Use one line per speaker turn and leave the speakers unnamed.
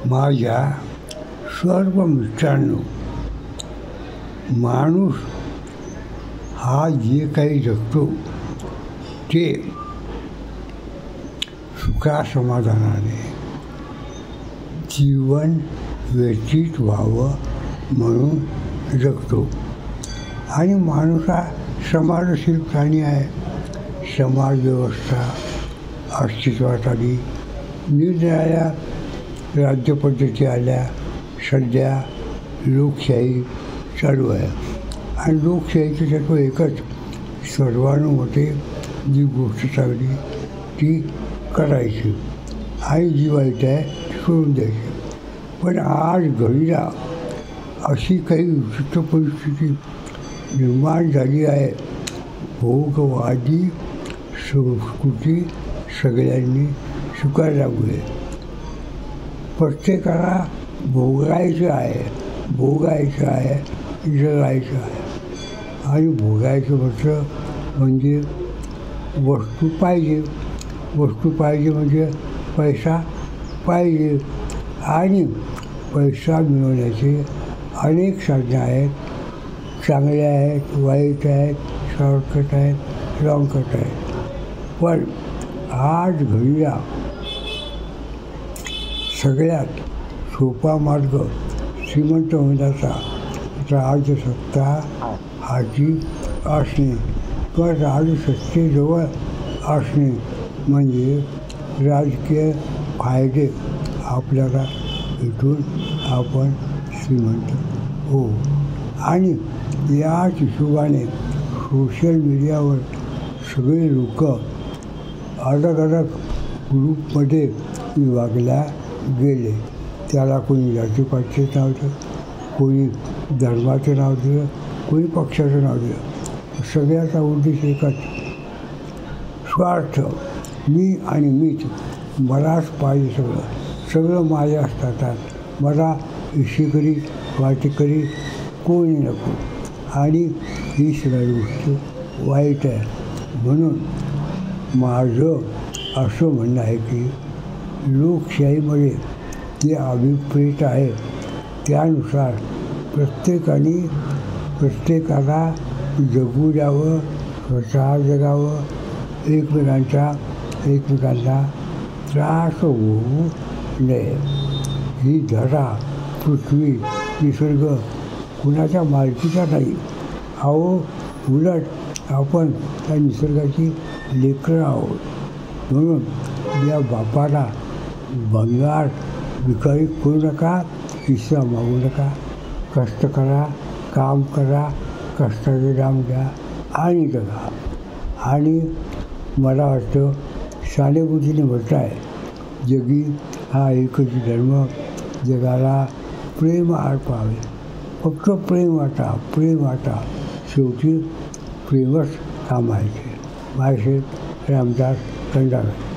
माझ्या सर्व मित्रांनो, माणूस हा जे काही जगतो ते सुखासमाधानाने जीवन व्यतीत व्हावं म्हणून जगतो. आणि माणूस हा समाजशील प्राणी आहे. समाज व्यवस्था अस्तित्वात आली, निरनिराळ्या राज्यपद्धती आल्या. सध्या लोकशाही चालू आहे आणि लोकशाहीचं तत्व एकच, सर्वानुमते जी गोष्ट चांगली ती करायची आणि जी वाईट आहे ती सोडून द्यायची. पण आज घडीला अशी काही विचित्र परिस्थिती निर्माण झाली आहे. भोगवादी संस्कृती सगळ्यांनी स्वीकारायला लागली. प्रत्येकाला भोगायचं आहे, जगायचं आहे. आणि भोगायचं म्हटलं म्हणजे वस्तू पाहिजे म्हणजे पैसा पाहिजे. आणि पैसा मिळवण्याचे अनेक साधने आहेत. चांगले आहेत, वाईट आहेत, शॉर्टकट आहेत, लॉंगकट आहेत. पण आज घडीला सगळ्यात सोपा मार्ग श्रीमंत होण्याचा राजसत्ता हाती असणे किंवा राजसत्तेजवळ असणे म्हणजे राजकीय फायदे आपल्याला भेटून आपण श्रीमंत हो. आणि याच हिशोबाने सोशल मीडियावर सगळे लोक अलग ग्रुपमध्ये विभागल्या गेले. त्याला कोणी जातीपातीचं नाव दिलं, कोणी धर्माचं नाव दिलं, कोणी पक्षाचं नाव दिलं. सगळ्याचा उद्देश एकच, स्वार्थ. मी आणि मीच, मलाच पाहिजे, सगळं माझ्या हातात. मला इशेकरी वाटेकरी कोणी नको. आणि ही सगळी गोष्ट वाईट आहे. म्हणून माझं असं म्हणणं आहे की लोकशाहीमध्ये जे अभिप्रेत आहे त्यानुसार प्रत्येकाला जगू द्यावं, स्वतः जगावं, एकमेकांना त्रास होऊ नये. ही धरा, पृथ्वी, निसर्ग कुणाच्या मालकीचा नाही. अहो, उलट आपण त्या निसर्गाची लेकरं आहोत. म्हणून या बापाला भंगार भिकारी करू नका, हिस्सा मागू नका. कष्ट करा, काम करा, कष्टाचे दाम घ्या आणि जगा. आणि मला वाटतं सानेगुरुजीने म्हटलं आहे, जगी हा एकच धर्म, जगाला प्रेम अर्पावे. फक्त प्रेम वाटा. शेवटी प्रेमच कामायचे. माझे रामदास खंडागळे.